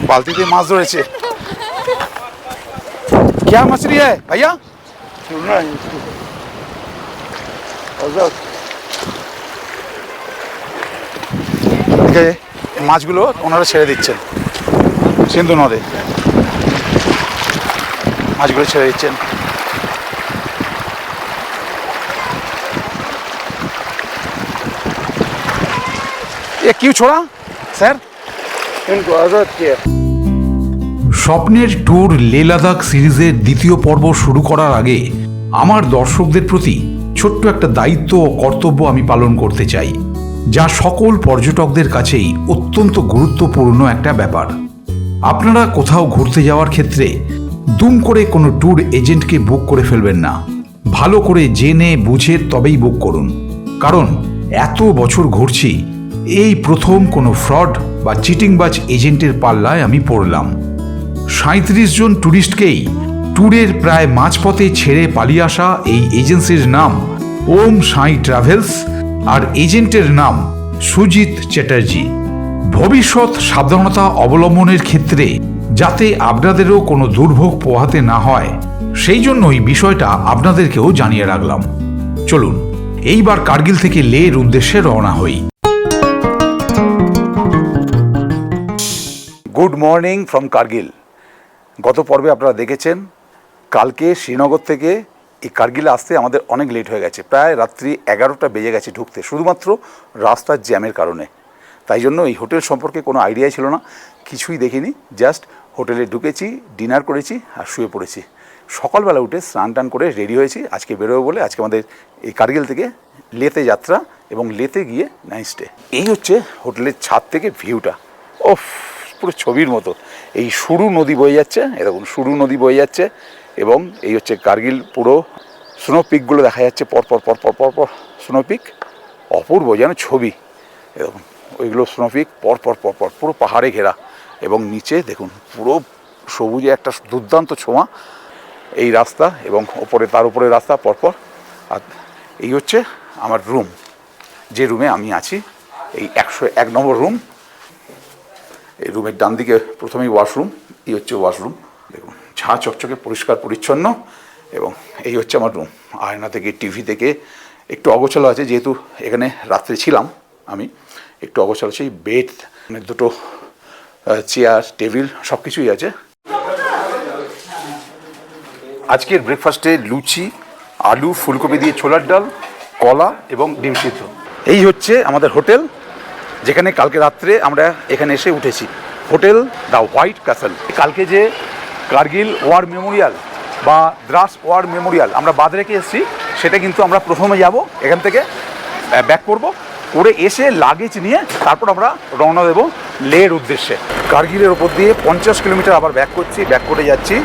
বালতিতে মাছ ধরেছে। क्या मछली है भैया? মাছগুলো ওনারা ছেড়ে দিচ্ছেন সিন্ধু নদে, মাছগুলো ছেড়ে দিচ্ছেন। ये क्यों छोड़ा सर? इनको आजाद किया। স্বপ্নের ট্যুর লে লাদাখ সিরিজের দ্বিতীয় পর্ব শুরু করার আগে আমার দর্শকদের প্রতি ছোট্ট একটা দায়িত্ব ও কর্তব্য আমি পালন করতে চাই, যা সকল পর্যটকদের কাছেই অত্যন্ত গুরুত্বপূর্ণ একটা ব্যাপার। আপনারা কোথাও ঘুরতে যাওয়ার ক্ষেত্রে দুম করে কোনো ট্যুর এজেন্টকে বুক করে ফেলবেন না। ভালো করে জেনে বুঝে তবেই বুক করুন, কারণ এত বছর ঘুরছি, এই প্রথম কোনো ফ্রড বা চিটিংবাজ এজেন্টের পাল্লায় আমি পড়লাম। 37 জন ট্যুরিস্টকেই ট্যুরের প্রায় মাঝপথে ছেড়ে পালিয়ে আসা এই এজেন্সির নাম ওম সাই ট্রাভেলস, আর এজেন্টের নাম সুজিত চ্যাটার্জি। ভবিষ্যৎ সাবধানতা অবলম্বনের ক্ষেত্রে যাতে আপনাদেরও কোনো দুর্ভোগ পোহাতে না হয়, সেই জন্যই বিষয়টা আপনাদেরকেও জানিয়ে রাখলাম। চলুন এইবার কার্গিল থেকে লের উদ্দেশ্যে রওনা হই। Good morning from Kargil. গত পর্বে আপনারা দেখেছেন কালকে শ্রীনগর থেকে এই কার্গিলে আসতে আমাদের অনেক লেট হয়ে গেছে, প্রায় রাত্রি 11টা বেজে গেছে ঢুকতে, শুধুমাত্র রাস্তার জ্যামের কারণে। তাই জন্য এই হোটেল সম্পর্কে কোনো আইডিয়াই ছিল না, কিছুই দেখিনি, জাস্ট হোটেলে ঢুকেছি, ডিনার করেছি আর শুয়ে পড়েছি। সকালবেলা উঠে স্নান টান করে রেডি হয়েছি আজকে বেরোবো বলে। আজকে আমাদের এই কার্গিল থেকে লেতে যাত্রা এবং লেতে গিয়ে নাইট স্টে। এই হচ্ছে হোটেলের ছাদ থেকে ভিউটা, ওফ পুরো ছবির মতো। এই সুরু নদী বয়ে যাচ্ছে, এরকম সুরু নদী বয়ে যাচ্ছে, এবং এই হচ্ছে কার্গিল। পুরো স্নো পিকগুলো দেখা যাচ্ছে পরপর পরপর পরপর স্নো পিক, অপূর্ব যেন ছবি। এরকম ওইগুলো স্নো পিক পরপর পরপর পুরো পাহাড়ে ঘেরা, এবং নিচে দেখুন পুরো সবুজে একটা দুর্দান্ত ছোঁয়া এই রাস্তা, এবং ওপরে তার উপরে রাস্তা পরপর। আর এই হচ্ছে আমার রুম, যে রুমে আমি আছি, এই 101 নম্বর রুম। এই রুমের ডান দিকে প্রথমেই ওয়াশরুম, এই হচ্ছে ওয়াশরুম, দেখুন ঝা চকচকে পরিষ্কার পরিচ্ছন্ন। এবং এই হচ্ছে আমার রুম। আয়না থেকে টিভি থেকে একটু অগোছালো আছে, যেহেতু এখানে রাত্রে ছিলাম আমি, একটু অগোছালো আছে। এই বেড, দুটো চেয়ার টেবিল সব কিছুই আছে। আজকের ব্রেকফাস্টে লুচি, আলু ফুলকপি দিয়ে ছোলার ডাল, কলা এবং ডিম সিদ্ধ। এই হচ্ছে আমাদের হোটেল, যেখানে কালকে রাত্রে আমরা এখানে এসে উঠেছি, হোটেল দ্য হোয়াইট ক্যাসেল। কালকে যে কার্গিল ওয়ার মেমোরিয়াল বা দ্রাস ওয়ার মেমোরিয়াল আমরা বাদ রেখে এসেছি, সেটা কিন্তু আমরা প্রথমে যাব, এখান থেকে ব্যাক করব, করে এসে লাগেজ নিয়ে তারপর আমরা রওনা দেবো লের উদ্দেশ্যে। কার্গিলের ওপর দিয়ে 50 কিলোমিটার আবার ব্যাক করছি, ব্যাক করে যাচ্ছি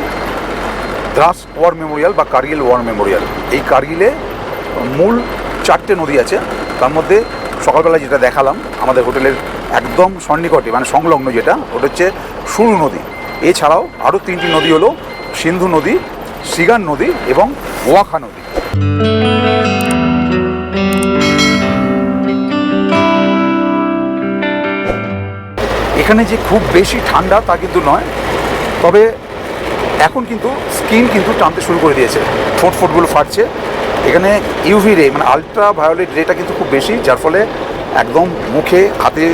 দ্রাস ওয়ার মেমোরিয়াল বা কার্গিল ওয়ার মেমোরিয়াল। এই কার্গিলে মূল 4টে নদী আছে, তার মধ্যে সকালবেলা যেটা দেখালাম আমাদের হোটেলের একদম সন্নিকটে মানে সংলগ্ন যেটা, ওটা হচ্ছে সুরু নদী। এছাড়াও আরও 3টি নদী হলো সিন্ধু নদী, সিগান নদী এবং ওয়াখা নদী। এখানে যে খুব বেশি ঠান্ডা তা কিন্তু নয়, তবে এখন কিন্তু স্কিন কিন্তু টানতে শুরু করে দিয়েছে, ঠোঁটগুলো ফাটছে। এখানে ইউভি রে মানে আলট্রা ভায়োলেট রেটা কিন্তু খুব বেশি, যার ফলে একদম মুখে হাতে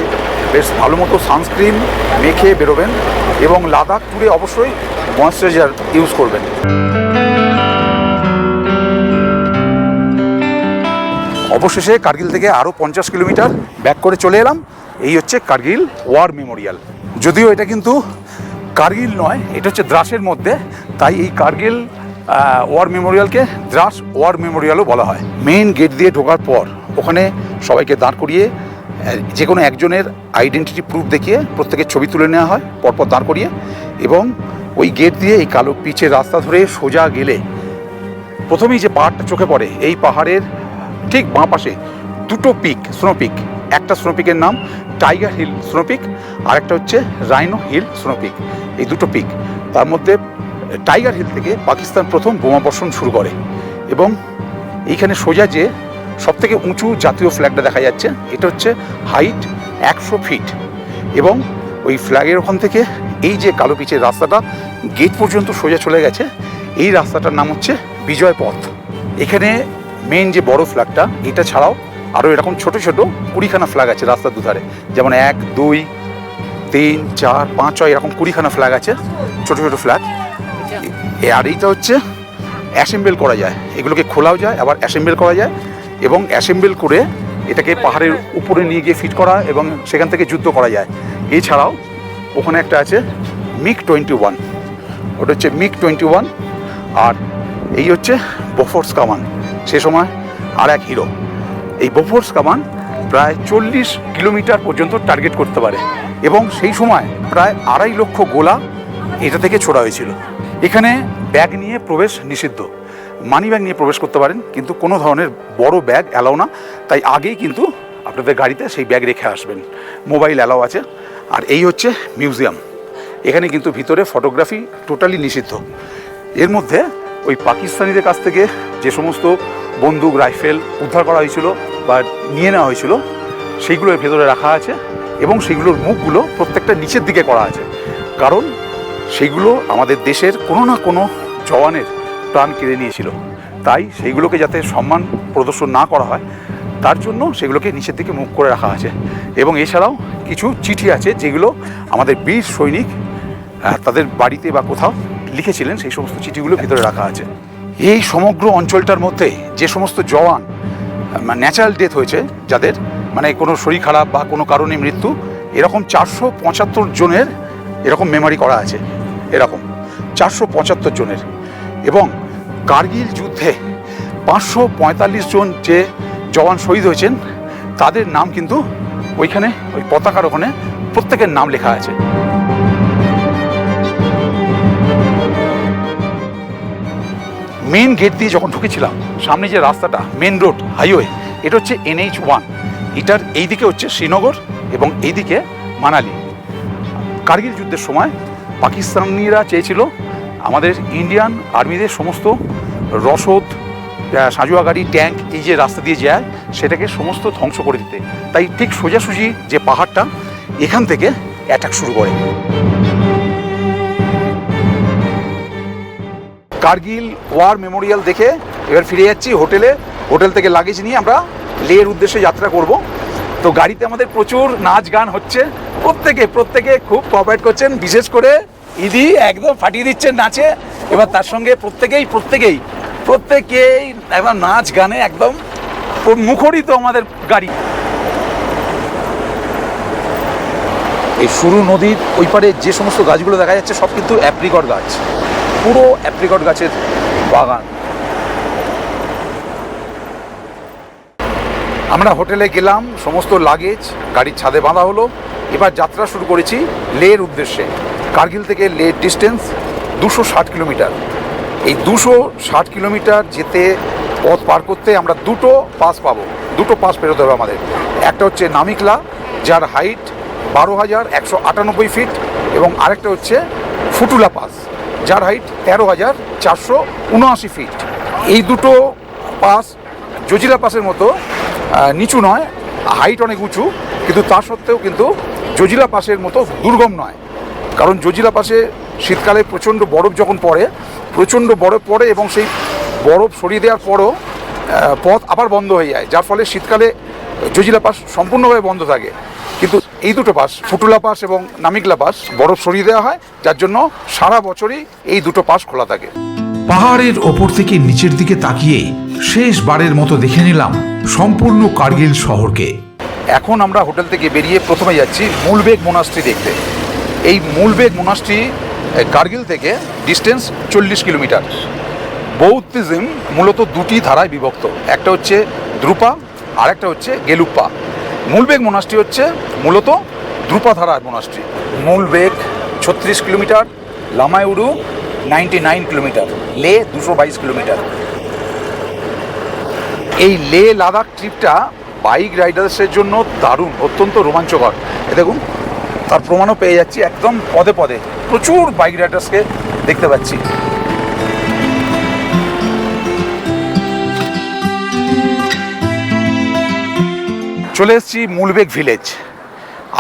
বেশ ভালো মতো সানস্ক্রিন মেখে বেরোবেন, এবং লাদাখ ট্যুরে অবশ্যই ময়েশ্চারাইজার ইউজ করবেন। অবশেষে কার্গিল থেকে আরও 50 কিলোমিটার ব্যাক করে চলে এলাম। এই হচ্ছে কার্গিল ওয়ার মেমোরিয়াল। যদিও এটা কিন্তু কার্গিল নয়, এটা হচ্ছে দ্রাসের মধ্যে, তাই এই কার্গিল ওয়ার মেমোরিয়ালকে দ্রাস ওয়ার মেমোরিয়ালও বলা হয়। মেইন গেট দিয়ে ঢোকার পর ওখানে সবাইকে দাঁড় করিয়ে যে কোনো একজনের আইডেন্টিটি প্রুফ দেখিয়ে প্রত্যেকের ছবি তুলে নেওয়া হয় পরপর দাঁড় করিয়ে, এবং ওই গেট দিয়ে এই কালো পিচের রাস্তা ধরে সোজা গেলে প্রথমেই যে পাহাড়টা চোখে পড়ে, এই পাহাড়ের ঠিক বাঁ পাশে 2টো পিক, স্নো পিক। একটা স্নো পিকের নাম টাইগার হিল স্নো পিক, আর একটা হচ্ছে রাইনো হিল স্নো পিক। এই 2টো পিক, তার মধ্যে টাইগার হিল থেকে পাকিস্তান প্রথম বোমা বর্ষণ শুরু করে, এবং এইখানে সোজা যে সবথেকে উঁচু জাতীয় ফ্ল্যাগটা দেখা যাচ্ছে, এটা হচ্ছে হাইট 100 ফিট, এবং ওই ফ্ল্যাগের ওখান থেকে এই যে কালো পিচের রাস্তাটা গেট পর্যন্ত সোজা চলে গেছে, এই রাস্তাটার নাম হচ্ছে বিজয় পথ। এখানে মেন যে বড় ফ্ল্যাগটা, এটা ছাড়াও আরও এরকম ছোট ছোট 20খানা ফ্ল্যাগ আছে রাস্তার দুধারে, যেমন 1, 2, 3, 4, 5, 6 এরকম 20খানা ফ্ল্যাগ আছে, ছোট ছোট ফ্ল্যাগ। আর এইটা হচ্ছে অ্যাসেম্বল করা যায়, এগুলোকে খোলাও যায় আবার অ্যাসেম্বল করা যায়, এবং অ্যাসেম্বল করে এটাকে পাহাড়ের উপরে নিয়ে গিয়ে ফিট করা এবং সেখান থেকে যুদ্ধ করা যায়। এছাড়াও ওখানে একটা আছে MiG-21, ওটা হচ্ছে MiG-21। আর এই হচ্ছে বোফোর্স কামান, সে সময় আর এক হিরো। এই বোফোর্স কামান প্রায় 40 কিলোমিটার পর্যন্ত টার্গেট করতে পারে, এবং সেই সময় প্রায় 2.5 লক্ষ গোলা এটা থেকে ছোড়া হয়েছিল। এখানে ব্যাগ নিয়ে প্রবেশ নিষিদ্ধ, মানি ব্যাগ নিয়ে প্রবেশ করতে পারেন, কিন্তু কোনো ধরনের বড় ব্যাগ অ্যালাউ না। তাই আগেই কিন্তু আপনাদের গাড়িতে সেই ব্যাগ রেখে আসবেন। মোবাইল অ্যালাউ আছে। আর এই হচ্ছে মিউজিয়াম, এখানে কিন্তু ভিতরে ফটোগ্রাফি টোটালি নিষিদ্ধ। এর মধ্যে ওই পাকিস্তানিদের কাছ থেকে যে সমস্ত বন্দুক, রাইফেল উদ্ধার করা হয়েছিল বা নিয়ে নেওয়া হয়েছিল, সেইগুলো এর ভেতরে রাখা আছে, এবং সেইগুলোর মুখগুলো প্রত্যেকটা নিচের দিকে করা আছে, কারণ সেইগুলো আমাদের দেশের কোনো না কোনো জওয়ানের প্রাণ কেড়ে নিয়েছিল। তাই সেইগুলোকে যাতে সম্মান প্রদর্শন না করা হয়, তার জন্য সেগুলোকে নিচের দিকে মুখ করে রাখা আছে। এবং এছাড়াও কিছু চিঠি আছে যেগুলো আমাদের বীর সৈনিক তাদের বাড়িতে বা কোথাও লিখেছিলেন, সেই সমস্ত চিঠিগুলো ভিতরে রাখা আছে। এই সমগ্র অঞ্চলটার মধ্যে যে সমস্ত জওয়ান ন্যাচারাল ডেথ হয়েছে, যাদের মানে কোনো শরীর খারাপ বা কোনো কারণে মৃত্যু, এরকম 475 জনের এরকম মেমোরি করা আছে, এরকম 475 জনের। এবং কার্গিল যুদ্ধে 545 জন যে জওয়ান শহীদ হয়েছেন, তাদের নাম কিন্তু ওইখানে ওই পতাকার ওখানে প্রত্যেকের নাম লেখা আছে। মেন গেট দিয়ে যখন ঢুকেছিলাম, সামনে যে রাস্তাটা মেন রোড হাইওয়ে, এটা হচ্ছে NH-1। এটার এই দিকে হচ্ছে শ্রীনগর এবং এইদিকে মানালি। কার্গিল যুদ্ধের সময় পাকিস্তানিরা চেয়েছিল আমাদের ইন্ডিয়ান আর্মিদের সমস্ত রসদ, সাঁজোয়া গাড়ি, ট্যাঙ্ক এই যে রাস্তা দিয়ে যায়, সেটাকে সমস্ত ধ্বংস করে দিতে। তাই ঠিক সোজাসুজি যে পাহাড়টা, এখান থেকে অ্যাটাক শুরু করে। কার্গিল ওয়ার মেমোরিয়াল দেখে এবার ফিরে যাচ্ছি হোটেলে। হোটেল থেকে লাগেজ নিয়ে আমরা লেহের উদ্দেশ্যে যাত্রা করব। তো গাড়িতে আমাদের প্রচুর নাচ গান হচ্ছে, প্রত্যেকে খুব কোঅপারেট করছেন, বিশেষ করে ইদি একদম ফাটিয়ে দিচ্ছেন নাচে। এবার তার সঙ্গে প্রত্যেকেই একদম নাচ গানে একদম মুখরিত আমাদের গাড়ি। এই সুরু নদীর ওই পারে যে সমস্ত গাছগুলো দেখা যাচ্ছে, সব কিন্তু অ্যাপ্রিকট গাছ, পুরো অ্যাপ্রিকট গাছের বাগান। আমরা হোটেলে গেলাম, সমস্ত লাগেজ গাড়ির ছাদে বাঁধা হলো। এবার যাত্রা শুরু করেছি লেহের উদ্দেশ্যে। কার্গিল থেকে লেহ ডিস্টেন্স 260 কিলোমিটার। এই 260 কিলোমিটার যেতে, পথ পার করতে আমরা দুটো পাস পাবো, দুটো পাস পেরোতে হবে আমাদের। একটা হচ্ছে নামিকলা, যার হাইট 12,198 ফিট, এবং আরেকটা হচ্ছে ফুটুলা পাস, যার হাইট 13,479 ফিট। এই দুটো পাস জজিলা পাসের মতো নিচু নয়, হাইট অনেক উঁচু, কিন্তু তা সত্ত্বেও কিন্তু জজিলা পাসের মতো দুর্গম নয়। কারণ জজিলা পাসে শীতকালে প্রচণ্ড বরফ যখন পড়ে, প্রচণ্ড বরফ পড়ে, এবং সেই বরফ সরিয়ে দেওয়ার পরও পথ আবার বন্ধ হয়ে যায়, যার ফলে শীতকালে জজিলা পাস সম্পূর্ণভাবে বন্ধ থাকে। কিন্তু এই দুটো পাস, ফুটুলা পাস এবং নামিকলা পাস, বরফ সরিয়ে দেওয়া হয়, যার জন্য সারা বছরই এই দুটো পাস খোলা থাকে। পাহাড়ের ওপর থেকে নিচের দিকে তাকিয়ে শেষবারের মতো দেখে নিলাম সম্পূর্ণ কার্গিল শহরকে। এখন আমরা হোটেল থেকে বেরিয়ে প্রথমে যাচ্ছি মুলবেগ মোনাস্ট্রি দেখতে। এই মুলবেগ মোনাস্ট্রি কার্গিল থেকে ডিস্টেন্স 40 কিলোমিটার। বৌদ্ধিজম মূলত দুটি ধারায় বিভক্ত, একটা হচ্ছে দ্রুপা আর একটা হচ্ছে গেলুপ্পা। মুলবেগ মোনাস্ট্রি হচ্ছে মূলত দ্রুপা ধারার মোনাস্ট্রি। মুলবেগ 36 কিলোমিটার, লামায়ুরু 99 কিলোমিটার, লে 222 কিলোমিটার। এই লে লাদাখ ট্রিপটা বাইক রাইডার্সের জন্য দারুণ, অত্যন্ত রোমাঞ্চকর। দেখুন, তার প্রমাণও পেয়ে যাচ্ছি, একদম পদে পদে প্রচুর বাইক রাইডার্সকে দেখতে পাচ্ছি। চলে এসেছি মুলবেগ ভিলেজ।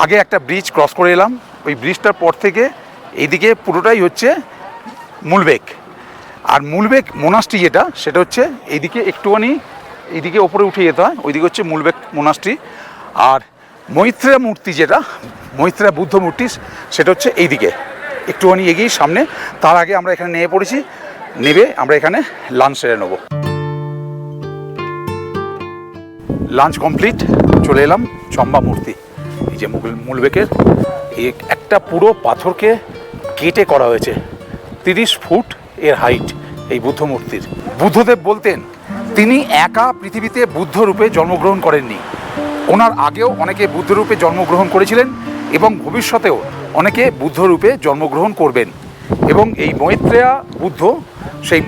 আগে একটা ব্রিজ ক্রস করে এলাম, ওই ব্রিজটার পর থেকে এইদিকে পুরোটাই হচ্ছে মুলবেক। আর মুলবেক মোনাস্ট্রি যেটা, সেটা হচ্ছে এইদিকে একটুখানি এইদিকে ওপরে উঠে যেতে হয়, ওইদিকে হচ্ছে মুলবেক মোনাস্ট্রি। আর মৈত্রেয়া মূর্তি যেটা, মৈত্রেয়া বুদ্ধ মূর্তি, সেটা হচ্ছে এইদিকে একটুখানি এগিয়ে সামনে। তার আগে আমরা এখানে নেমে পড়েছি, নেবে আমরা এখানে লাঞ্চ সেরে নেবো। লাঞ্চ কমপ্লিট, চলে এলাম চম্বা মূর্তি। এই যে মুলবেকের এই একটা পুরো পাথরকে কেটে করা হয়েছে, 30 ফুট এর হাইট এই বুদ্ধ মূর্তির। বুদ্ধদেব বলতেন তিনি একা পৃথিবীতে বুদ্ধ রূপে জন্মগ্রহণ করেননি, ওনার আগেও অনেকে বুদ্ধ রূপে জন্মগ্রহণ করেছিলেন এবং ভবিষ্যতেও অনেকে বুদ্ধ রূপে জন্মগ্রহণ করবেন। এবং এই মৈত্রেয়া বুদ্ধ সেই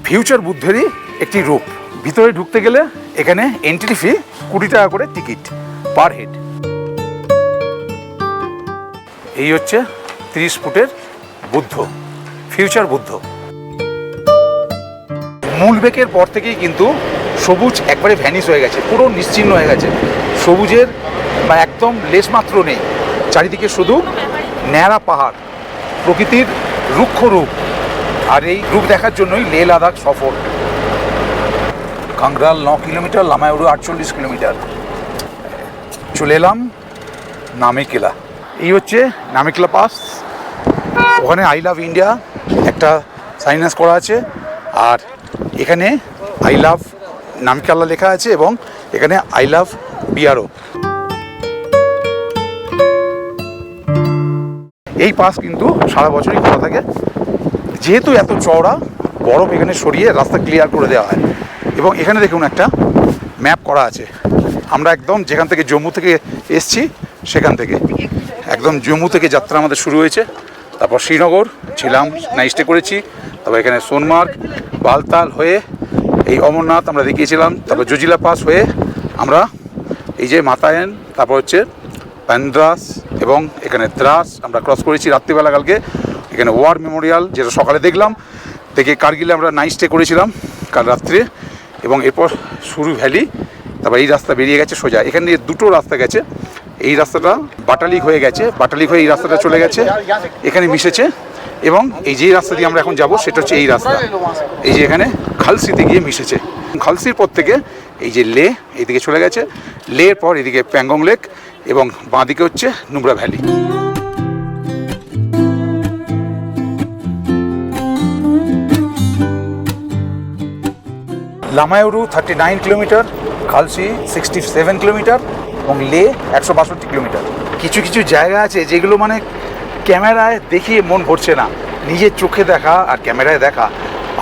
ফিউচার বুদ্ধেরই একটি রূপ। ভিতরে ঢুকতে গেলে এখানে এন্ট্রি ফি 20 টাকা করে টিকিট পার হেড। এই হচ্ছে 30 ফুটের বুদ্ধ, ফিউচার বুদ্ধ। মুলবেকের পর থেকেই কিন্তু সবুজ একবারে ভ্যানিশ হয়ে গেছে, পুরো নিশ্চিহ্ন হয়ে গেছে, সবুজের বা একদম লেশমাত্র নেই। চারিদিকে শুধু ন্যাড়া পাহাড়, প্রকৃতির রুক্ষ রূপ। আর এই রূপ দেখার জন্যই লেহ লাদাখ সফর। কাংগ্রাল 9 কিলোমিটার, লামায়ুরু 48 কিলোমিটার। চলে এলাম নামেকেলা। এই হচ্ছে নামেকেলা পাস। ওখানে আই লাভ ইন্ডিয়া একটা সাইনেস করা আছে, আর এখানে আই লাভ নামেকেলা লেখা আছে, এবং এখানে আই লাভ বিআরও। এই পাস কিন্তু সারা বছরই খোলা থাকে, যেহেতু এত চওড়া, বরফ এখানে সরিয়ে রাস্তা ক্লিয়ার করে দেওয়া হয়। এবং এখানে দেখুন একটা ম্যাপ করা আছে, আমরা একদম যেখান থেকে জম্মু থেকে এসছি সেখান থেকে একদম জম্মু থেকে যাত্রা আমাদের শুরু হয়েছে। তারপর শ্রীনগর ছিলাম, নাইট স্টে করেছি। তারপর এখানে সোনমার্গ, বালতাল হয়ে এই অমরনাথ আমরা দেখিয়েছিলাম। তারপর জজিলা পাস হয়ে আমরা এই যে মাতায়েন, তারপর হচ্ছে প্যান্দ্রাস এবং এখানে দ্রাস আমরা ক্রস করেছি রাত্রিবেলা কালকে। এখানে ওয়ার মেমোরিয়াল যেটা সকালে দেখলাম, দেখে কার্গিলে আমরা নাইট স্টে করেছিলাম কাল রাত্রে। এবং এরপর সুরু ভ্যালি, তারপর এই রাস্তা বেরিয়ে গেছে সোজা। এখান দিয়ে দুটো রাস্তা গেছে, এই রাস্তাটা বাটালিক হয়ে গেছে, বাটালিক হয়ে এই রাস্তাটা চলে গেছে, এখানে মিশেছে। এবং এই যে রাস্তা দিয়ে আমরা এখন যাব সেটা হচ্ছে এই রাস্তা, এই যে এখানে খালসিতে গিয়ে মিশেছে। খালসির পর থেকে এই যে লে এইদিকে চলে গেছে, লের পর এদিকে প্যাংগং লেক, এবং বাঁদিকে হচ্ছে Nubra valley. Lamayuru 39 kilometre, খালসি 67 kilometre এবং লে 162 কিলোমিটার। কিছু কিছু জায়গা আছে যেগুলো মানে ক্যামেরায় দেখিয়ে মন ভরছে না, নিজের চোখে দেখা আর ক্যামেরায় দেখা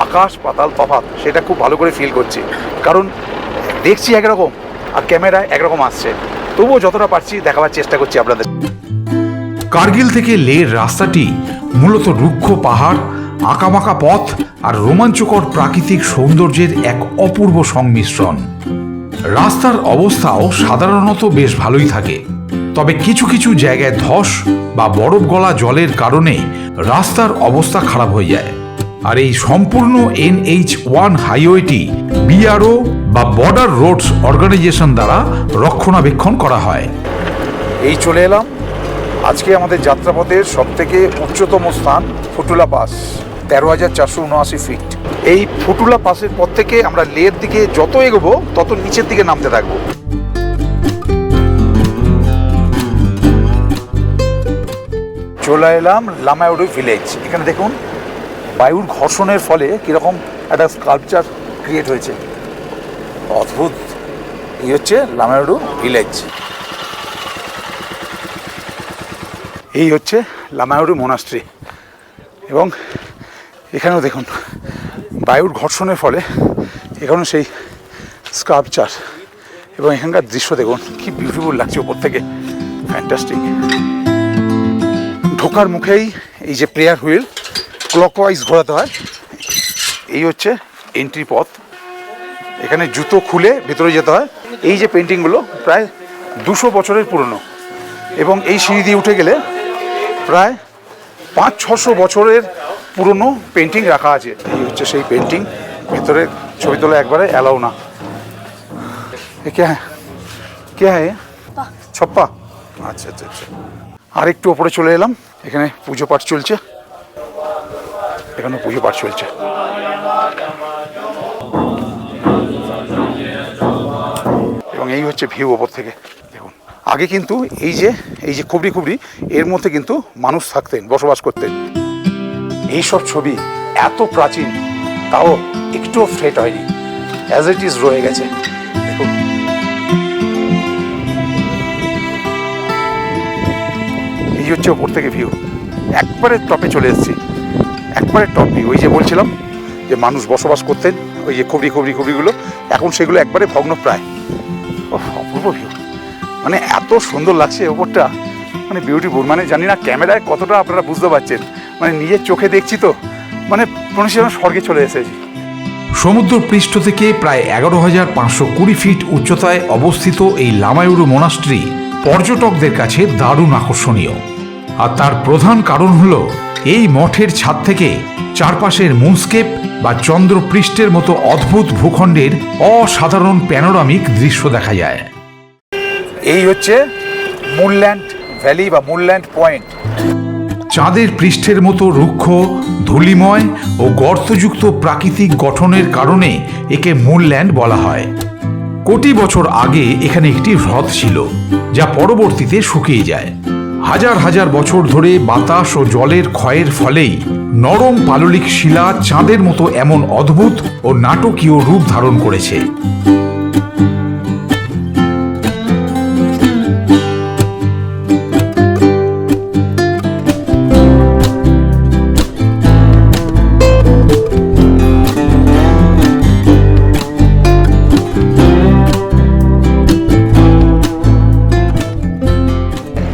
আকাশ পাতাল তফাৎ। সেটা খুব ভালো করে ফিল করছি, কারণ দেখছি একরকম আর ক্যামেরায় একরকম আসছে। তবুও যতটা পারছি দেখাবার চেষ্টা করছি আপনাদের। কার্গিল থেকে লের রাস্তাটি মূলত রুক্ষ পাহাড়, আঁকাবাঁকা পথ আর রোমাঞ্চকর প্রাকৃতিক সৌন্দর্যের এক অপূর্ব সংমিশ্রণ। রাস্তার অবস্থাও সাধারণত বেশ ভালোই থাকে, তবে কিছু কিছু জায়গায় ধস বা বরফ গলা জলের কারণে রাস্তার অবস্থা খারাপ হয়ে যায়। আর এই সম্পূর্ণ NH1 হাইওয়েটি বিআরও বা বর্ডার রোডস অর্গানাইজেশন দ্বারা রক্ষণাবেক্ষণ করা হয়। এই চলে এলাম আজকে আমাদের যাত্রাপথের সবথেকে উচ্চতম স্থান ফুটুলা পাস, 13,479 ফিট। এই ফুটুলা পাসের পর থেকে আমরা লের দিকে যত এগোবো তত নিচের দিকে নামতে থাকবো। চলে এলাম লামায়ুরু ভিলেজ। এখানে দেখুন বায়ুর ঘর্ষণের ফলে কীরকম একটা স্কাল্পচার ক্রিয়েট হয়েছে, অদ্ভুত। এই হচ্ছে লামায়ুরু ভিলেজ। এই হচ্ছে লামায়ুরু মোনাস্ট্রি। এবং এখানেও দেখুন বায়ুর ঘর্ষণের ফলে এখানেও সেই স্কাল্পচার, এবং এখানকার দৃশ্য দেখুন কি বিউটিফুল লাগছে ওপর থেকে, ফ্যান্টাস্টিক। ঢোকার মুখেই এই যে প্রেয়ার হুইল ক্লকওয়াইজ ঘোরাতে হয়, এই হচ্ছে এন্ট্রি পথ। এখানে জুতো খুলে ভেতরে যেতে হয়। এই যে পেন্টিংগুলো প্রায় 200 বছরের পুরনো, এবং এই সিঁড়ি দিয়ে উঠে গেলে প্রায় 500-600 বছরের পুরনো পেন্টিং রাখা আছে। এই হচ্ছে সেই পেন্টিং, ভেতরে ছবি তোলা একবারে অ্যালাউ না। কে হ্যাঁ কে হ্যাঁ ছপ্পা আচ্ছা আচ্ছা আচ্ছা। আর একটু ওপরে চলে এলাম, এখানে পুজো পাঠ চলছে, এখানে পুজো পাঠ চলছে। এবং এই হচ্ছে ভিউ ওপর থেকে দেখুন। আগে কিন্তু এই যে খুবড়ি খুবড়ি এর মধ্যে কিন্তু মানুষ থাকতেন, বসবাস করতেন। এইসব ছবি এত প্রাচীন, তাও একটুও ফ্রেট হয়নি, অ্যাজ ইট ইজ রয়ে গেছে। দেখুন এই হচ্ছে ওপর থেকে ভিউ, একবারে টপে চলে এসেছি, একবারে টপ ভিউ। ওই যে বলছিলাম যে মানুষ বসবাস করতেন, ওই যে খুবড়িগুলো এখন সেগুলো একবারে ভগ্নপ্রায়। অপূর্ব ভিউ, মানে এত সুন্দর লাগছে ওপরটা, মানে বিউটিফুল। মানে জানি না ক্যামেরায় কতটা আপনারা বুঝতে পারছেন, মানে নিজের চোখে দেখছি তো, মানে মনে হচ্ছে স্বর্গে চলে এসেছি। সমুদ্র পৃষ্ঠ থেকে প্রায় 11,520 ফিট উচ্চতায় অবস্থিত এই লামায়ুরু মোনাস্ট্রি পর্যটকদের কাছে দারুণ আকর্ষণীয়। আর তার প্রধান কারণ হল এই মঠের ছাদ থেকে চারপাশের মুনস্কেপ বা চন্দ্রপৃষ্ঠের মতো অদ্ভুত ভূখণ্ডের অসাধারণ প্যানোরামিক দৃশ্য দেখা যায়। এই হচ্ছে মুনল্যান্ড ভ্যালি বা মুনল্যান্ড পয়েন্ট। চাঁদের পৃষ্ঠের মতো রুক্ষ, ধূলিময় ও গর্তযুক্ত প্রাকৃতিক গঠনের কারণে একে মুনল্যান্ড বলা হয়। কোটি বছর আগে এখানে একটি হ্রদ ছিল, যা পরবর্তীতে শুকিয়ে যায়। হাজার হাজার বছর ধরে বাতাস ও জলের ক্ষয়ের ফলেই নরম পাললিক শিলা চাঁদের মতো এমন অদ্ভুত ও নাটকীয় রূপ ধারণ করেছে।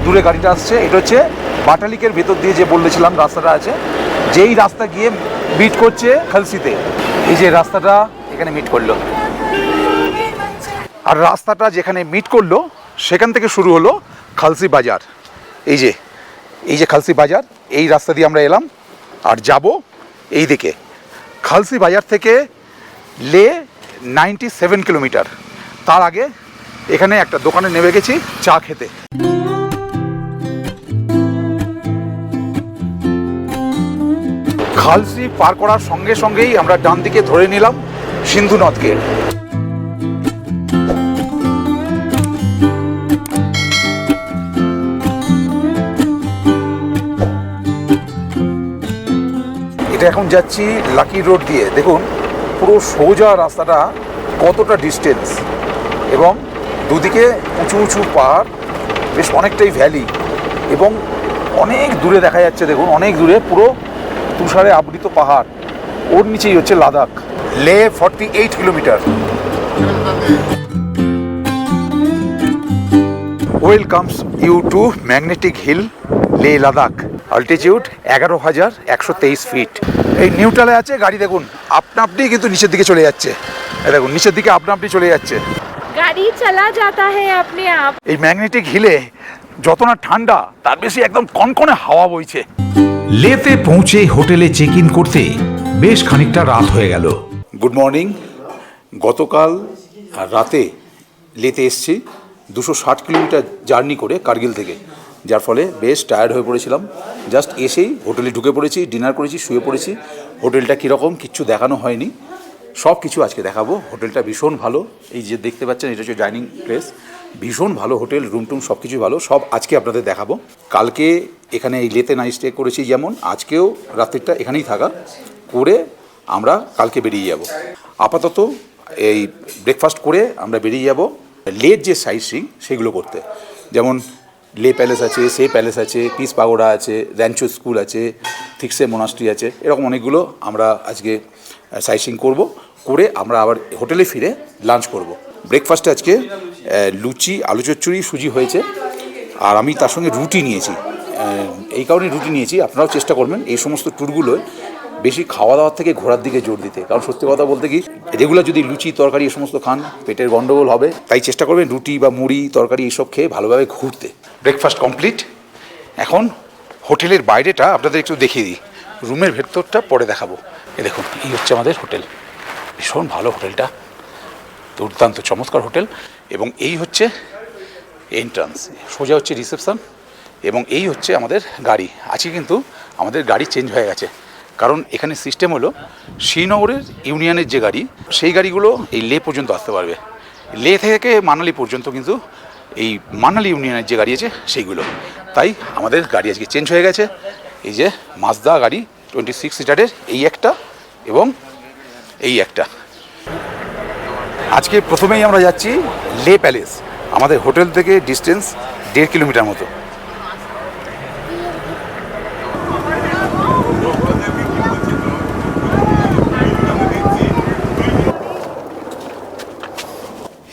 দূরে গাড়িটা আসছে, এটা হচ্ছে বাটালিকের ভেতর দিয়ে যে বলেছিলাম রাস্তাটা আছে, যেই রাস্তা গিয়ে মিট করছে খালসিতে। এই যে রাস্তাটা এখানে মিট করলো, আর রাস্তাটা যেখানে মিট করলো সেখান থেকে শুরু হলো খালসি বাজার। এই যে খালসি বাজার, এই রাস্তা দিয়ে আমরা এলাম আর যাব এই দিকে। খালসি বাজার থেকে লে 97 কিলোমিটার। তার আগে এখানে একটা দোকানে নেমে গেছি চা খেতে। খালসি পার করার সঙ্গে সঙ্গেই আমরা ডান দিকে ধরে নিলাম সিন্ধু নদকে। এটা এখন যাচ্ছি লাকি রোড দিয়ে। দেখুন পুরো সোজা রাস্তাটা কতটা ডিস্টেন্স, এবং দুদিকে উঁচু উঁচু পাহাড়, বেশ অনেকটাই ভ্যালি, এবং অনেক দূরে দেখা যাচ্ছে, দেখুন অনেক দূরে পুরো তুষারে আবৃত পাহাড়। ওর নিচেই হচ্ছে Ladakh, Leh 48 kilometre. Welcomes you to magnetic hill Leh Ladakh, altitude 11,123 fit. এই নিউট্রালে আছে গাড়ি, দেখুন আপনা আপনি কিন্তু নিচের দিকে চলে যাচ্ছে। দেখুন নিচের দিকে আপনা আপনি চলে যাচ্ছে, গাড়ি চালা যাতা হ্যায় আপনি আপ। এই ম্যাগনেটিক হিলে যত না ঠান্ডা, তার বেশি একদম কনকনে হাওয়া বইছে। লেতে পৌঁছে হোটেলে চেক ইন করতে বেশ খানিকটা রাত হয়ে গেল। Good morning. গতকাল রাতে লেতে এসছি 260 কিলোমিটার জার্নি করে কার্গিল থেকে, যার ফলে বেশ টায়ার্ড হয়ে পড়েছিলাম। জাস্ট এসেই হোটেলে ঢুকে পড়েছি, ডিনার করেছি, শুয়ে পড়েছি। হোটেলটা কীরকম কিচ্ছু দেখানো হয়নি, সব কিছু আজকে দেখাবো। হোটেলটা ভীষণ ভালো, এই যে দেখতে পাচ্ছেন এটা হচ্ছে ডাইনিং প্লেস, ভীষণ ভালো হোটেল, রুম টুম সব কিছুই ভালো, সব আজকে আপনাদের দেখাবো। কালকে এখানে এই লেতে নাইট স্টে করেছি, যেমন আজকেও রাত্রিটা এখানেই থাকা করে আমরা কালকে বেরিয়ে যাব। আপাতত এই ব্রেকফাস্ট করে আমরা বেরিয়ে যাব লের যে সাইট সিইং সেগুলো করতে, যেমন লে প্যালেস আছে, সে প্যালেস আছে, পিস পাগোডা আছে, র্যাঞ্চো স্কুল আছে, থিকসে মোনাস্ট্রি আছে, এরকম অনেকগুলো আমরা আজকে সাইট সিইং করবো। করে আমরা আবার হোটেলে ফিরে লাঞ্চ করব। ব্রেকফাস্টে আজকে লুচি, আলু চচ্চড়ি, সুজি হয়েছে, আর আমি তার সঙ্গে রুটি নিয়েছি। এই কারণে রুটি নিয়েছি, আপনারাও চেষ্টা করবেন এই সমস্ত ট্যুরগুলোয় বেশি খাওয়া দাওয়ার থেকে ঘোরার দিকে জোর দিতে, কারণ সত্যি কথা বলতে কি রেগুলার যদি লুচি তরকারি এই সমস্ত খান পেটের গন্ডগোল হবে, তাই চেষ্টা করবেন রুটি বা মুড়ি তরকারি এইসব খেয়ে ভালোভাবে ঘুরতে। ব্রেকফাস্ট কমপ্লিট, এখন হোটেলের বাইরেটা আপনাদের একটু দেখিয়ে দিই, রুমের ভেতরটা পরে দেখাবো। এই দেখুন এই হচ্ছে আমাদের হোটেল, ভীষণ ভালো হোটেলটা, দুর্দান্ত চমৎকার হোটেল। এবং এই হচ্ছে এন্ট্রান্স, সোজা হচ্ছে রিসেপশন এবং এই হচ্ছে আমাদের গাড়ি। আজকে কিন্তু আমাদের গাড়ি চেঞ্জ হয়ে গেছে, কারণ এখানে সিস্টেম হলো শ্রীনগরের ইউনিয়নের যে গাড়ি, সেই গাড়িগুলো এই লে পর্যন্ত আসতে পারবে। লে থেকে মানালি পর্যন্ত কিন্তু এই মানালি ইউনিয়নের যে গাড়ি আছে সেইগুলো। তাই আমাদের গাড়ি আজকে চেঞ্জ হয়ে গেছে। এই যে মাজদা গাড়ি 26 সিটারের, এই একটা এবং এই একটা। আজকে প্রথমেই আমরা যাচ্ছি লে প্যালেস। আমাদের হোটেল থেকে ডিস্টেন্স 1.5 কিলোমিটার মতো।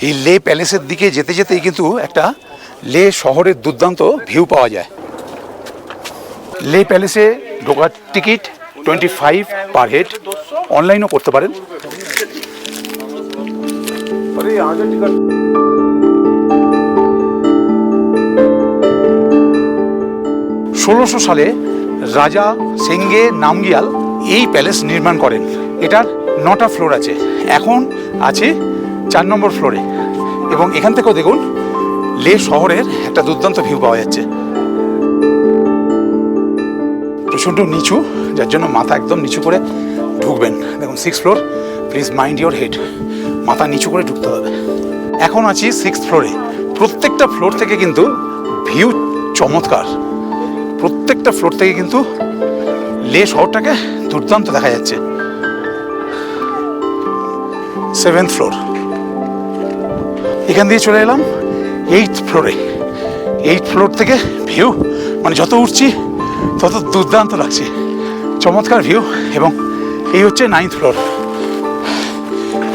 এই লে প্যালেসের দিকে যেতে যেতেই কিন্তু একটা লে শহরের দুর্দান্ত ভিউ পাওয়া যায়। লে প্যালেসে ঢোকার টিকিট 25 পার হেড, অনলাইনও করতে পারেন। 1600 সালে রাজা সেঙ্গে নামগিয়াল এই প্যালেস নির্মাণ করেন। এটার 9টা ফ্লোর আছে, এখন আছে 4 নম্বর ফ্লোরে। এবং এখান থেকেও দেখুন লে শহরের একটা দুর্দান্ত ভিউ পাওয়া যাচ্ছে। প্রচণ্ড নিচু, যার জন্য মাথা একদম নিচু করে ঢুকবেন। দেখুন 6 floor, please mind your head, মাথা নিচু করে ঢুকতে হবে। এখন আছি 6th ফ্লোরে। প্রত্যেকটা ফ্লোর থেকে কিন্তু ভিউ চমৎকার। প্রত্যেকটা ফ্লোর থেকে কিন্তু লে শহরটাকে দুর্দান্ত দেখা যাচ্ছে। 7th ফ্লোর, এখান দিয়ে চলে এলাম 8th ফ্লোরে। 8th ফ্লোর থেকে ভিউ মানে যত উঠছি তত দুর্দান্ত লাগছে, চমৎকার ভিউ। এবং এই হচ্ছে 9th ফ্লোর।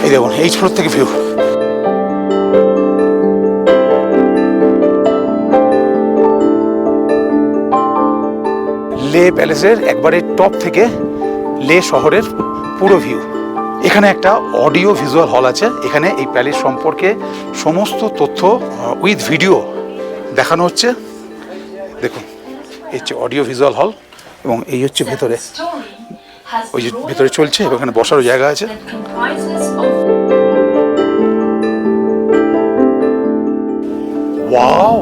এই দেখুন 8th ফ্লোর থেকে ভিউ। লে প্যালেসের একবারে টপ থেকে লে শহরের পুরো ভিউ। এখানে একটা অডিও ভিজুয়াল হল আছে। এখানে এই প্যালেস সম্পর্কে সমস্ত তথ্য উইথ ভিডিও দেখানো হচ্ছে। দেখুন এই হচ্ছে অডিও ভিজুয়াল হল এবং এই হচ্ছে ভেতরে, ওই যে ভেতরে চলছে এবং এখানে বসারও জায়গা আছে। ওয়াও,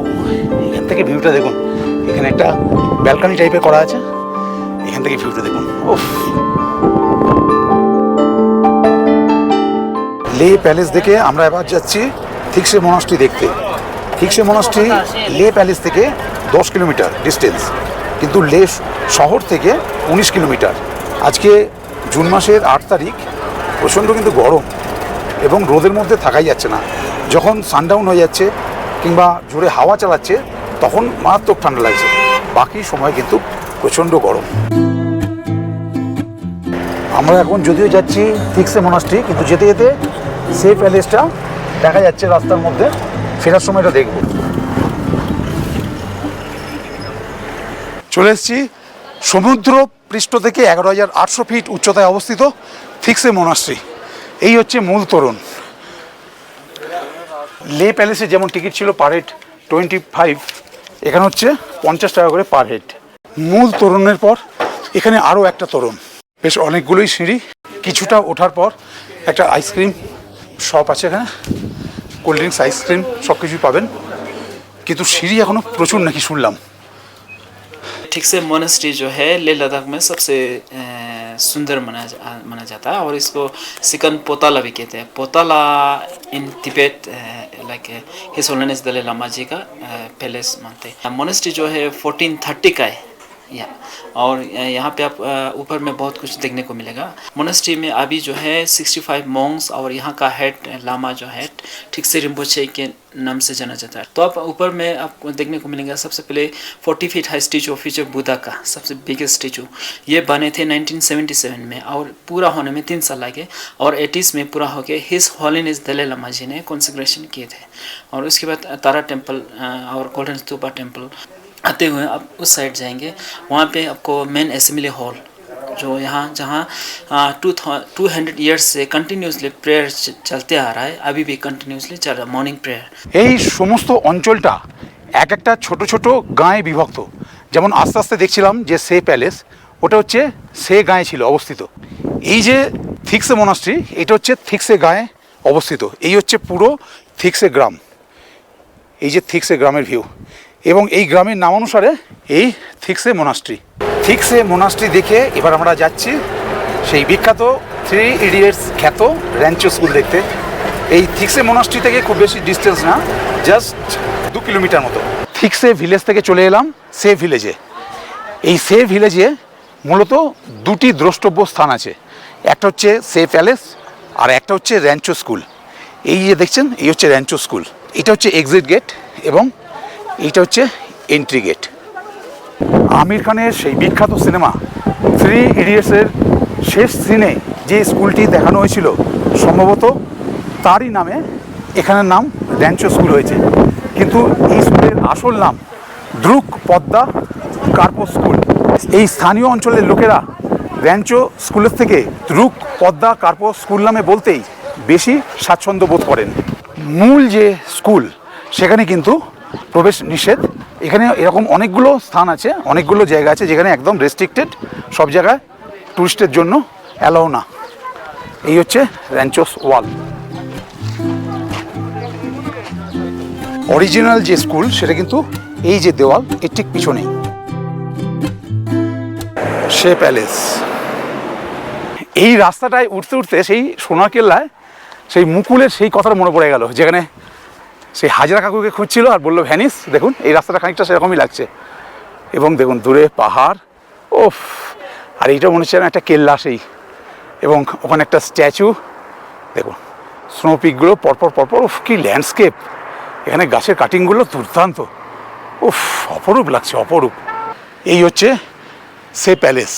এখান থেকে ভিউটা দেখুন। এখানে একটা ব্যালকনি টাইপের করা আছে, এখান থেকে ভিউটা দেখুন। উফ, লে প্যালেস দেখে আমরা এবার যাচ্ছি থিকসে মনাস্ট্রি দেখতে। থিকসে মনাস্ট্রি লে প্যালেস থেকে 10 কিলোমিটার ডিস্টেন্স, কিন্তু লে শহর থেকে 19 কিলোমিটার। আজকে জুন মাসের 8 তারিখ, প্রচণ্ড কিন্তু গরম এবং রোদের মধ্যে থাকাই যাচ্ছে না। যখন সানডাউন হয়ে যাচ্ছে কিংবা জোরে হাওয়া চালাচ্ছে তখন মারাত্মক ঠান্ডা লাগছে, বাকি সময় কিন্তু প্রচণ্ড গরম। আমরা এখন যদিও যাচ্ছি থিকসে মনাস্ট্রি, কিন্তু যেতে যেতে সেই প্যালেসটা দেখা যাচ্ছে রাস্তার মধ্যে। ফেরার সময়টা দেখব। চলে এসেছি সমুদ্র পৃষ্ঠ থেকে 11,800 ফিট উচ্চতায় অবস্থিত থিকসে মনাস্ট্রি। এই হচ্ছে মূল তোরণ। লে প্যালেসে যেমন টিকিট ছিল পার হেড 25, এখানে হচ্ছে 50 টাকা করে পার হেড। মূল তোরণের পর এখানে আরও একটা তোরণ, বেশ অনেকগুলোই সিঁড়ি। কিছুটা ওঠার পর একটা আইসক্রিম শপ আছে, এখানে কোল্ড ড্রিঙ্কস, আইসক্রিম সব কিছুই পাবেন, কিন্তু সিঁড়ি এখনও প্রচুর নাকি শুনলাম। ठीक से मोनेस्ट्री जो है लेह लद्दाख में सबसे सुंदर माना जाता है और इसको सिकन पोताला भी कहते हैं। पोताला इन तिब्बत like his holiness Dalai Lama ji का पैलेस मानते हैं। मोनेस्ट्री जो है 1430 का है और यहाँ पे आप ऊपर में बहुत कुछ देखने को मिलेगा। मोनेस्ट्री में अभी जो है 65 मॉन्क्स और यहाँ का हेड लामा जो है ठीक से रिम्पोचे के नाम से जाना जाता है। तो आप ऊपर में आपको देखने को मिलेगा सबसे पहले 40 feet high statue of future Buddha का सबसे बिगेस्ट स्टैचू। ये बने थे 1977 में और पूरा होने में 3 साल लगे और 80s में पूरा होके हिज होलीनेस दलाई लामा जी ने कंसेक्रेशन किए थे। और उसके बाद तारा टेम्पल और गोल्डन स्तूपा टेम्पल आते हुए आप उस साइड जाएंगे, वहाँ पे आपको मेन असेंबली हॉल जो यहाँ जहाँ 200 ईयर्स से कंटिन्यूसली प्रेयर चलते आ रहा है, अभी भी कंटिन्यूसली चल रहा है मॉर्निंग प्रेयर। এই সমস্ত অঞ্চলটা এক একটা ছোট ছোট গাঁয়ে বিভক্ত। যেমন আস্তে আস্তে দেখছিলাম যে সে প্যালেস, ওটা হচ্ছে সে গাঁয়ে ছিল অবস্থিত। এই যে থিকসে মনাস্ট্রি, এটা হচ্ছে থিকসে গাঁয়ে অবস্থিত। এই হচ্ছে পুরো থিকসে গ্রাম। এই যে থিক্সে গ্রামের ভিউ, এবং এই গ্রামের নাম অনুসারে এই থিক্সে মোনাস্ট্রি। থিক্সে মোনাস্ট্রি দেখে এবার আমরা যাচ্ছি সেই বিখ্যাত 3 ইডিয়টস খ্যাত র্যাঞ্চো স্কুল দেখতে। এই থিক্সে মোনাস্ট্রি থেকে খুব বেশি ডিস্টেন্স না, জাস্ট 2 কিলোমিটার মতো। থিক্সে ভিলেজ থেকে চলে এলাম সে ভিলেজে। এই সে ভিলেজে মূলত 2টি দ্রষ্টব্য স্থান আছে, একটা হচ্ছে সে প্যালেস আর একটা হচ্ছে র্যাঞ্চো স্কুল। এই যে দেখছেন, এই হচ্ছে র্যাঞ্চো স্কুল, এটা হচ্ছে এক্সিট গেট এবং এইটা হচ্ছে এন্ট্রি গেট। আমির খানের সেই বিখ্যাত সিনেমা 3 ইডিয়টসের শেষ সিনে যে স্কুলটি দেখানো হয়েছিল, সম্ভবত তারই নামে এখানের নাম র্যাঞ্চো স্কুল হয়েছে। কিন্তু এই স্কুলের আসল নাম দ্রুক পদ্মা কার্পো স্কুল। এই স্থানীয় অঞ্চলের লোকেরা র্যাঞ্চো স্কুলের থেকে দ্রুক পদ্মা কার্পো স্কুল নামে বলতেই বেশি স্বাচ্ছন্দ্য বোধ করেন। মূল যে স্কুল সেখানে কিন্তু প্রবেশ নিষেধ। এখানে এরকম অনেকগুলো স্থান আছে, অনেকগুলো জায়গা আছে যেখানে একদম রেস্ট্রিক্টেড, সব জায়গায় টুরিস্টের জন্য অ্যালাউ না। এই হচ্ছে র্যাঞ্চোস ওয়াল। অরিজিনাল যে স্কুল সেটা কিন্তু এই যে দেওয়াল এর ঠিক পিছনেই। সে প্যালেস, এই রাস্তাটায় উঠতে উঠতে সেই সোনারকেল্লায় সেই মুকুলের সেই কথাটা মনে পড়ে গেল, যেখানে সেই হাজরা কাকুকে খুঁজছিল আর বললো ভ্যানিস। দেখুন এই রাস্তাটা খানিকটা সেরকমই লাগছে, এবং দেখুন দূরে পাহাড়, ওফ, আর এইটা মনে হচ্ছে না একটা কেল্লা সেই, এবং ওখানে একটা স্ট্যাচু। দেখুন স্নো পিকগুলো পরপর পরপর, উফ কি ল্যান্ডস্কেপ! এখানে গাছের কাটিংগুলো দুর্দান্ত, উফ অপরূপ লাগছে, অপরূপ। এই হচ্ছে সে প্যালেস।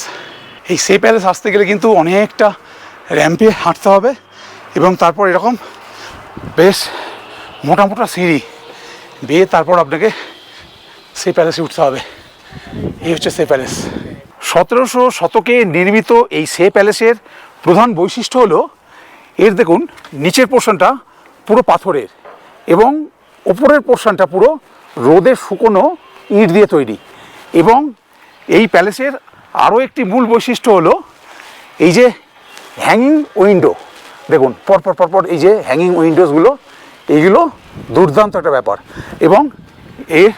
এই সে প্যালেস আসতে গেলে কিন্তু অনেকটা র্যাম্পে হাঁটতে হবে, এবং তারপর এরকম বেশ মোটা মোটা সিঁড়ি বেয়ে তারপর আপনাকে সে প্যালেসে উঠতে হবে। এই হচ্ছে সে প্যালেস। 1700 শতকে নির্মিত এই সে প্যালেসের প্রধান বৈশিষ্ট্য হলো এর দেখুন নিচের পোর্শনটা পুরো পাথরের এবং ওপরের পোর্শনটা পুরো রোদে শুকনো ইট দিয়ে তৈরি। এবং এই প্যালেসের আরও একটি মূল বৈশিষ্ট্য হলো এই যে হ্যাঙ্গিং উইন্ডো, দেখুন পরপর পরপর এই যে হ্যাঙ্গিং উইন্ডোজগুলো, এইগুলো দুর্দান্ত একটা ব্যাপার। এবং এর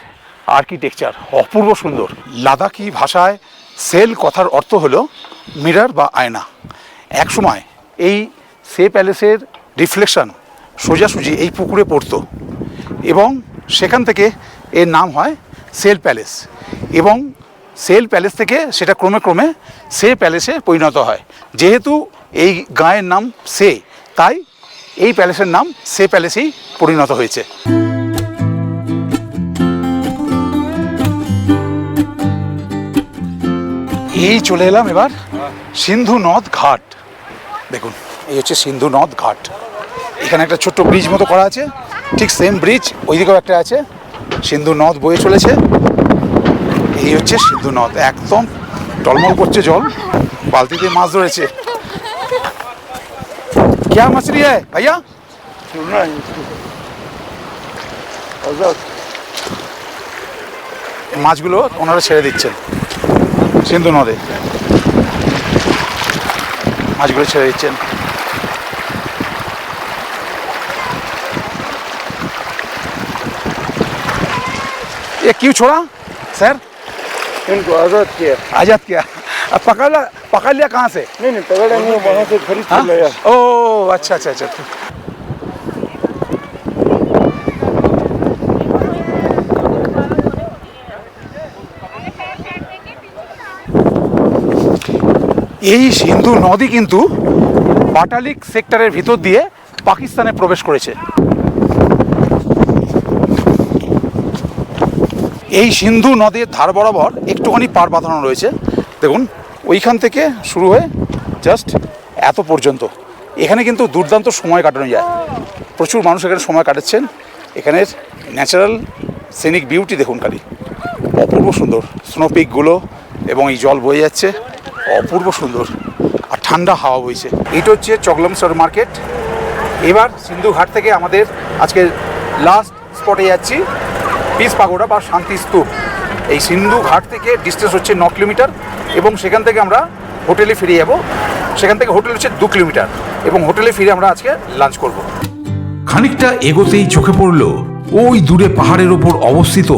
আর্কিটেকচার অপূর্ব সুন্দর। লাদাখি ভাষায় সেল কথার অর্থ হলো মিরর বা আয়না। একসময় এই সে প্যালেসের রিফ্লেকশন সোজাসুজি এই পুকুরে পড়তো, এবং সেখান থেকে এর নাম হয় সেল প্যালেস, এবং সেল প্যালেস থেকে সেটা ক্রমে ক্রমে সে প্যালেসে পরিণত হয়। যেহেতু এই গাঁয়ের নাম সে, তাই এই প্যালেসের নাম সে প্যালেসেই পরিণত হয়েছে। এই চলে এলাম এবার সিন্ধু নদ ঘাট। দেখুন এই হচ্ছে সিন্ধু নদ ঘাট। এখানে একটা ছোট্ট ব্রিজ মতো করা আছে, ঠিক সেম ব্রিজ ওইদিকেও একটা আছে। সিন্ধু নদ বয়ে চলেছে। এই হচ্ছে সিন্ধু নদ, একদম টলমল করছে জল, বালতিতে মাছ ধরেছে। क्या मछली है भैया? মাছগুলো ওনারা ছেড়ে দিচ্ছেন সিন্ধু নদে, মাছগুলো ছেড়ে দিচ্ছেন। ये क्यों छोड़ा सर? इनको आज़ाद किया। आजाद किया। अब पकड़ लिया कहाँ से? नहीं पकड़ा नहीं, वहाँ से खरीद के हाँ? लाया। ओ अच्छा अच्छा अच्छा। এই সিন্ধু নদী কিন্তু বাটালিক সেক্টরের ভিতর দিয়ে পাকিস্তানে প্রবেশ করেছে। এই সিন্ধু নদীর ধার বরাবর একটুখানি পার বাঁধানো রয়েছে, দেখুন ওইখান থেকে শুরু হয়ে জাস্ট এত পর্যন্ত। এখানে কিন্তু দুর্দান্ত সময় কাটানো যায়, প্রচুর মানুষ এখানে সময় কাটাচ্ছেন। এখানের ন্যাচারাল সিনিক বিউটি দেখুন খালি, অপূর্ব সুন্দর স্নো পিকগুলো, এবং এই জল বয়ে যাচ্ছে, অপূর্ব সুন্দর, আর ঠান্ডা হাওয়া বইছে। এটা হচ্ছে চকলমসর মার্কেট। এবার সিন্ধু ঘাট থেকে আমাদের আজকে লাস্ট স্পটে যাচ্ছি, পিস পাগোড়া বা শান্তি স্তূপ। এই সিন্ধু ঘাট থেকে ডিস্টেন্স হচ্ছে 9 কিলোমিটার, এবং সেখান থেকে আমরা হোটেলে ফিরে যাব। সেখান থেকে হোটেল হচ্ছে 2 কিলোমিটার, এবং হোটেলে ফিরে আমরা আজকে লাঞ্চ করব। খানিকটা এগোতেই চোখে পড়ল ওই দূরে পাহাড়ের ওপর অবস্থিত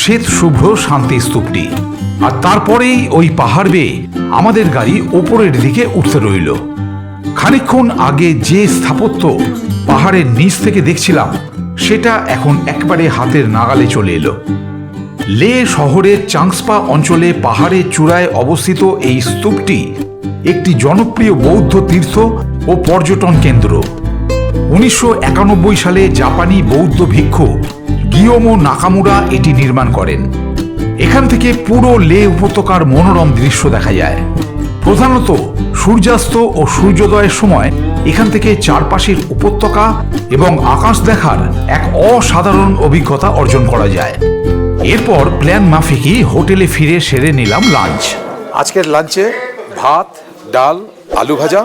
শ্বেত শুভ্র শান্তি স্তূপটি। আর তারপরেই ওই পাহাড় বেয়ে আমাদের গাড়ি ওপরের দিকে উঠতে রইল। খানিকক্ষণ আগে যে স্থাপত্য পাহাড়ের নিচ থেকে দেখছিলাম সেটা এখন একবারে হাতের নাগালে চলে এলো। লে শহরের চাংসপা অঞ্চলে পাহাড়ের চূড়ায় অবস্থিত এই স্তূপটি একটি জনপ্রিয় বৌদ্ধ তীর্থ ও পর্যটন কেন্দ্র। 1991 সালে জাপানি বৌদ্ধ ভিক্ষু গিয়োমো নাকামুরা এটি নির্মাণ করেন। এখান থেকে পুরো লে উপত্যকার মনোরম দৃশ্য দেখা যায়। প্রধানত সূর্যাস্ত ও সূর্যোদয়ের সময় এখান থেকে চারপাশের উপত্যকা এবং আকাশ দেখার এক অসাধারণ অভিজ্ঞতা অর্জন করা যায়। এরপর প্ল্যান মাফিকই হোটেলে ফিরে সেরে নিলাম লাঞ্চ। আজকের লাঞ্চে ভাত, ডাল, আলু ভাজা,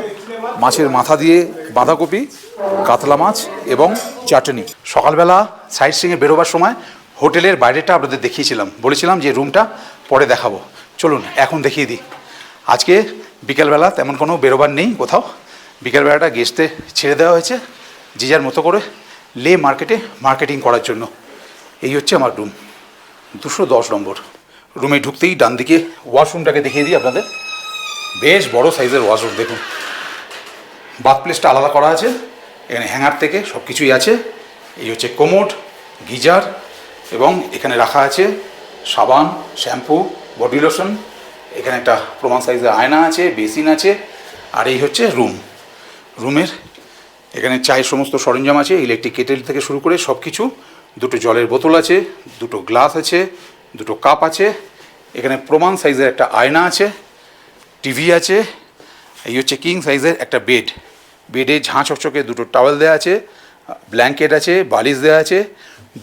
মাছের মাথা দিয়ে বাঁধাকপি, কাতলা মাছ এবং চাটনি। সকালবেলা সাইট সিংয়ে বেরোবার সময় হোটেলের বাইরেটা আপনাদের দেখিয়েছিলাম, বলেছিলাম যে রুমটা পরে দেখাবো। চলুন এখন দেখিয়ে দিই। আজকে বিকেলবেলা তেমন কোনো বেরোবার নেই কোথাও। বিকেলবেলাটা গেস্টে ছেড়ে দেওয়া হয়েছে যে যার মতো করে লে মার্কেটে মার্কেটিং করার জন্য। এই হচ্ছে আমার রুম, 210 নম্বর। রুমে ঢুকতেই ডান দিকে ওয়াশরুমটাকে দেখিয়ে দিই আপনাদের। বেশ বড় সাইজের ওয়াশরুম, দেখুন। বাথ প্লেসটা আলাদা করা আছে, এখানে হ্যাঙ্গার থেকে সব কিছুই আছে। এই হচ্ছে কোমোড, গিজার এবং এখানে রাখা আছে সাবান, শ্যাম্পু, বডি লোশন। এখানে একটা প্রমাণ সাইজের আয়না আছে, বেসিন আছে। আর এই হচ্ছে রুম। রুমের এখানে চায়ের সমস্ত সরঞ্জাম আছে, ইলেকট্রিক কেটেল থেকে শুরু করে সব কিছু। দুটো জলের বোতল আছে, দুটো গ্লাস আছে, দুটো কাপ আছে। এখানে প্রমাণ সাইজের একটা আয়না আছে, টিভি আছে। এই হচ্ছে কিং সাইজের একটা বেড। বেডে ঝাঁ চকচকে দুটো টাওয়েল দেওয়া আছে, ব্ল্যাঙ্কেট আছে, বালিশ দেওয়া আছে।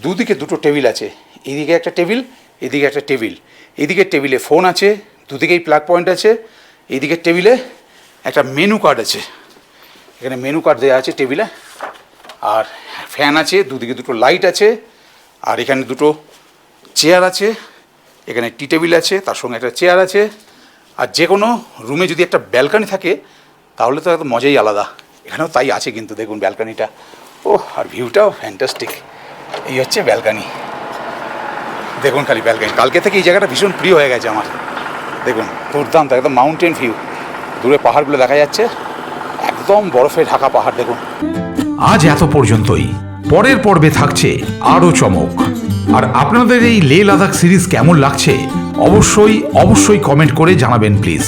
দুদিকে দুটো টেবিল আছে, এদিকে একটা টেবিল, এদিকে একটা টেবিল। এদিকের টেবিলে ফোন আছে, দুদিকেই প্লাগ পয়েন্ট আছে। এদিকের টেবিলে একটা মেনু কার্ড আছে, এখানে মেনু কার্ড দেওয়া আছে টেবিলে। আর ফ্যান আছে, দুদিকে দুটো লাইট আছে। আর এখানে দুটো চেয়ার আছে, এখানে টি টেবিল আছে, তার সঙ্গে একটা চেয়ার আছে। আর যে কোনো রুমে যদি একটা ব্যালকানি থাকে তাহলে তো একদম মজাই আলাদা। এখানেও তাই আছে কিন্তু, দেখুন ব্যালকানিটা। ও আর ভিউটাও ফ্যান্টাস্টিক। এই হচ্ছে ব্যালকানি, দেখুন খালি ব্যালকানি। কালকে থেকে এই জায়গাটা ভীষণ প্রিয় হয়ে গেছে আমার। দেখুন দুর্দান্ত, একদম মাউন্টেন ভিউ। দূরে পাহাড়গুলো দেখা যাচ্ছে, একদম বরফে ঢাকা পাহাড়। দেখুন আজ এত পর্যন্তই। পরের পর্বে থাকছে আরও চমক। আর আপনাদের এই লে লাদাখ সিরিজ কেমন লাগছে অবশ্যই কমেন্ট করে জানাবেন প্লিজ।